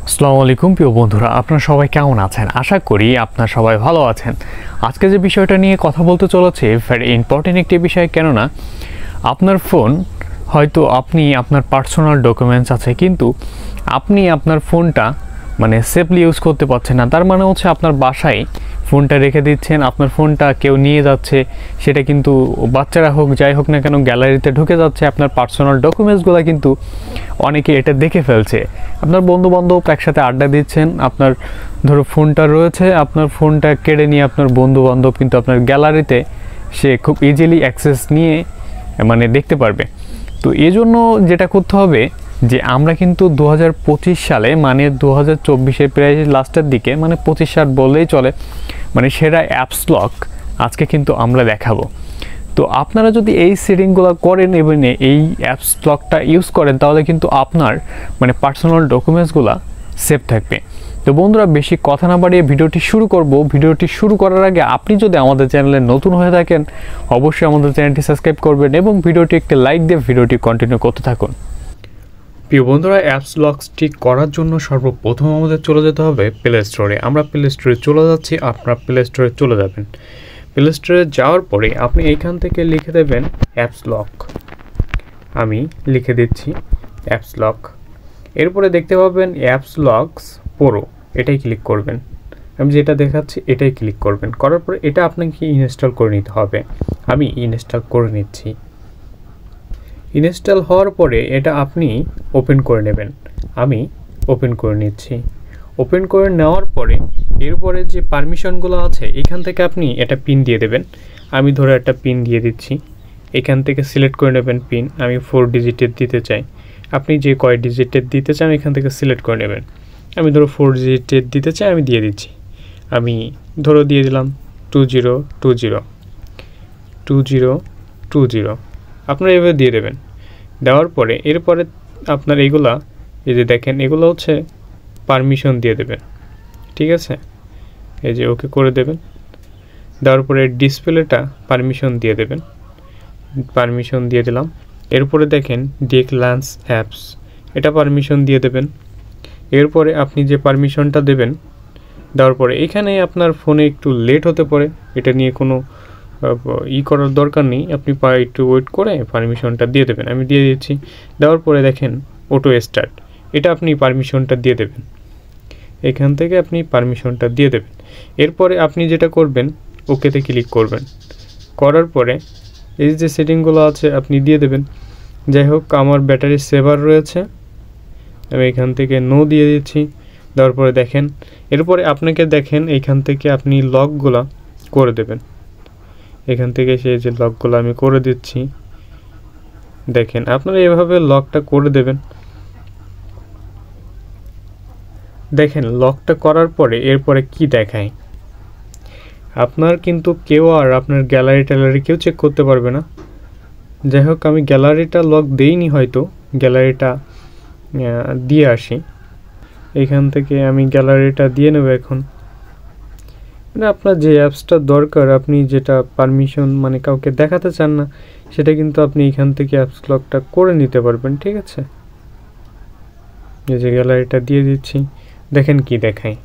আসসালামু আলাইকুম প্রিয় বন্ধুরা, আপনারা সবাই কেমন আছেন? আশা করি আপনারা সবাই ভালো আছেন। আজকে যে বিষয়টা নিয়ে কথা বলতে চলেছে ভেরি ইম্পর্টেন্ট একটি বিষয়, কেননা আপনার ফোন হয়তো আপনার পার্সোনাল ডকুমেন্টস আছে, কিন্তু আপনি আপনার ফোনটা সেফলি ইউজ করতে পারছেন না। তার মানে হচ্ছে আপনার বাসায় ফোনটা রেখে দিচ্ছেন, আপনার ফোনটা কেউ নিয়ে যাচ্ছে, সেটা কিন্তু বাচ্চারা হোক যাই হোক না কেন গ্যালারিতে ঢুকে যাচ্ছে, আপনার পার্সোনাল ডকুমেন্টসগুলো কিন্তু অনেকে এটা দেখে ফেলছে। আপনার বন্ধুবান্ধব একসাথে আড্ডা দিচ্ছেন, আপনার ধরো ফোনটা রয়েছে, আপনার ফোনটা কেড়ে নিয়ে আপনার বন্ধুবান্ধব কিন্তু আপনার গ্যালারিতে সে খুব ইজিলি অ্যাক্সেস নিয়ে দেখতে পারবে। তো এই জন্য যেটা করতে হবে যে আমরা কিন্তু 2025 সালে 2024-এর প্রায় লাস্টের দিকে 25 সাল বললেই চলে, সেরা অ্যাপস লক আজকে কিন্তু আমরা দেখাবো। তো আপনারা যদি এই সেটিংগুলো করেন এবং এই অ্যাপস লকটা ইউজ করেন, তাহলে কিন্তু আপনার পার্সোনাল ডকুমেন্টসগুলো সেফ থাকবে। তো বন্ধুরা, বেশি কথা না বাড়িয়ে ভিডিওটি শুরু করব। ভিডিওটি শুরু করার আগে আপনি যদি আমাদের চ্যানেলে নতুন হয়ে থাকেন, অবশ্যই আমাদের চ্যানেলটি সাবস্ক্রাইব করবেন এবং ভিডিওটি একটি লাইক দিয়ে ভিডিওটি কন্টিনিউ করতে থাকুন। প্রিয় বন্ধুরা, অ্যাপস লকটি করার জন্য সর্বপ্রথম আমাদের চলে যেতে হবে প্লে স্টোরে। আমরা প্লে স্টোরে চলে যাচ্ছি, আপনারা প্লে স্টোরে চলে যাবেন। প্লে স্টোরে যাওয়ার পরে আপনি এইখান থেকে লিখে দেবেন অ্যাপস লক। আমি লিখে দিচ্ছি অ্যাপস লক। এরপরে দেখতে পাবেন অ্যাপস লকস প্রো, এটাই ক্লিক করবেন। আমি যেটা দেখাচ্ছি এটাই ক্লিক করবেন। করার পরে এটা আপনাকে ইনস্টল করে নিতে হবে। আমি ইনস্টল করে নিচ্ছি। ইনস্টল হওয়ার পরে এটা আপনি ওপেন করে নেবেন। আমি ওপেন করে নিচ্ছি। ওপেন করে নেওয়ার পরে এরপরে যে পারমিশনগুলো আছে এখান থেকে আপনি এটা পিন দিয়ে দেবেন। আমি ধরে একটা পিন দিয়ে দিচ্ছি। এখান থেকে সিলেক্ট করে নেবেন পিন। আমি 4 ডিজিটের দিতে চাই। আপনি যে কয় ডিজিটের দিতে চান এখান থেকে সিলেক্ট করে নেবেন। আমি ধরো 4 ডিজিটের দিতে চাই, আমি দিয়ে দিচ্ছি। আমি ধরো দিয়ে দিলাম 2020। আপনারা এভাবে দিয়ে দেবেন। দেওয়ার পরে এরপরে আপনার এইগুলা এই যে দেখেন, এগুলো হচ্ছে পারমিশন দিয়ে দেবেন। ঠিক আছে, এই যে ওকে করে দেবেন। দেওয়ার পরে ডিসপ্লেটা পারমিশন দিয়ে দেবেন। পারমিশন দিয়ে দিলাম। এরপরে দেখেন ডিক্লান্স অ্যাপস, এটা পারমিশন দিয়ে দেবেন। এরপরে আপনি যে পারমিশনটা দেবেন, দেওয়ার পরে এখানে আপনার ফোনে একটু লেট হতে পারে, এটা নিয়ে কোনো করার দরকার নেই। আপনি একটু ওয়েট করে পারমিশনটা দিয়ে দেবেন। আমি দিয়ে দিচ্ছি। দেওয়ার পরে দেখেন অটো স্টার্ট, এটা আপনি পারমিশনটা দিয়ে দেবেন। এখান থেকে আপনি পারমিশনটা দিয়ে দেবেন। এরপরে আপনি যেটা করবেন, ওকেতে ক্লিক করবেন। করার পরে এই যে সেটিংগুলো আছে আপনি দিয়ে দেবেন। যাই হোক, আমার ব্যাটারি সেভার রয়েছে, আমি এখান থেকে নো দিয়ে দিচ্ছি। দেওয়ার পরে দেখেন এরপরে আপনাকে দেখেন এইখান থেকে আপনি লকগুলো করে দেবেন। এখান থেকে সেই যে লকগুলো আমি করে দিচ্ছি, দেখেন আপনারা এভাবে লকটা করে দেবেন। দেখেন লকটা করার পরে এরপরে কি দেখায়, আপনার কিন্তু কেউ আর আপনার গ্যালারি ট্যালারি কেউ চেক করতে পারবে না। যাই হোক, আমি গ্যালারিটা লক দেইনি, হয়তো গ্যালারিটা দিয়ে আসি। এখান থেকে আমি গ্যালারিটা দিয়ে নেব এখন। আপনার যে অ্যাপসটা দরকার, আপনি যেটা পারমিশন কাউকে দেখাতে চান না, সেটা কিন্তু আপনি এখান থেকে অ্যাপস লকটা করে নিতে পারবেন। ঠিক আছে, এই যে গ্যালারিটা দিয়ে দিচ্ছি। দেখেন কি দেখায়।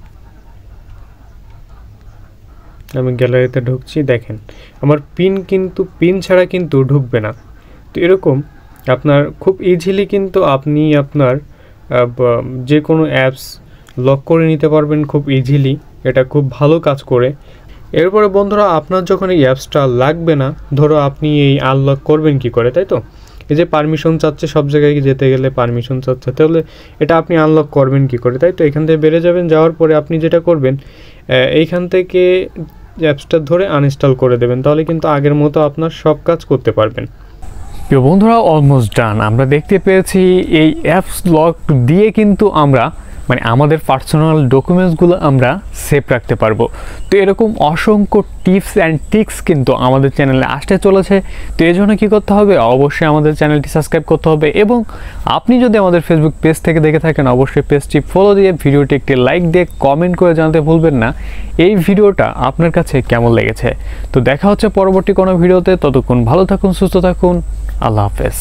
আমি গ্যালারিতে ঢুকছি, দেখেন আমার পিন ছাড়া কিন্তু ঢুকবে না। তো এরকম আপনার খুব ইজিলি কিন্তু আপনি আপনার যে কোনো অ্যাপস লক করে নিতে পারবেন খুব ইজিলি। এটা খুব ভালো কাজ করে। এরপরে বন্ধুরা, আপনার যখন এই অ্যাপসটা লাগবে না, ধরো আপনি এই আনলক করবেন কি করে, তাই তো? এই যে পারমিশন চাচ্ছে, সব জায়গায় যেতে গেলে পারমিশন চাচ্ছে, তাহলে এটা আপনি আনলক করবেন কি করে, তাই তো? এখান থেকে বেরিয়ে যাবেন। যাওয়ার পরে আপনি যেটা করবেন, এইখান থেকে অ্যাপসটা ধরে আনইনস্টল করে দেবেন, তাহলে কিন্তু আগের মতো আপনার সব কাজ করতে পারবেন। প্রিয় বন্ধুরা, অলমোস্ট ডান। আমরা দেখতে পেয়েছি এই অ্যাপস লক দিয়ে কিন্তু আমরা আমাদের পার্সোনাল ডকুমেন্টসগুলো আমরা সেভ রাখতে পারবো। তো এরকম অসংখ্য টিপস অ্যান্ড ট্রিক্স কিন্তু আমাদের চ্যানেলে আসতে চলেছে। তো এই জন্য কী করতে হবে, অবশ্যই আমাদের চ্যানেলটি সাবস্ক্রাইব করতে হবে এবং আপনি যদি আমাদের ফেসবুক পেজ থেকে দেখে থাকেন, অবশ্যই পেজটি ফলো দিয়ে ভিডিওটি একটি লাইক দিয়ে কমেন্ট করে জানাতে ভুলবেন না এই ভিডিওটা আপনার কাছে কেমন লেগেছে। তো দেখা হচ্ছে পরবর্তী কোনো ভিডিওতে। ততক্ষণ ভালো থাকুন, সুস্থ থাকুন। আল্লাহ হাফেজ।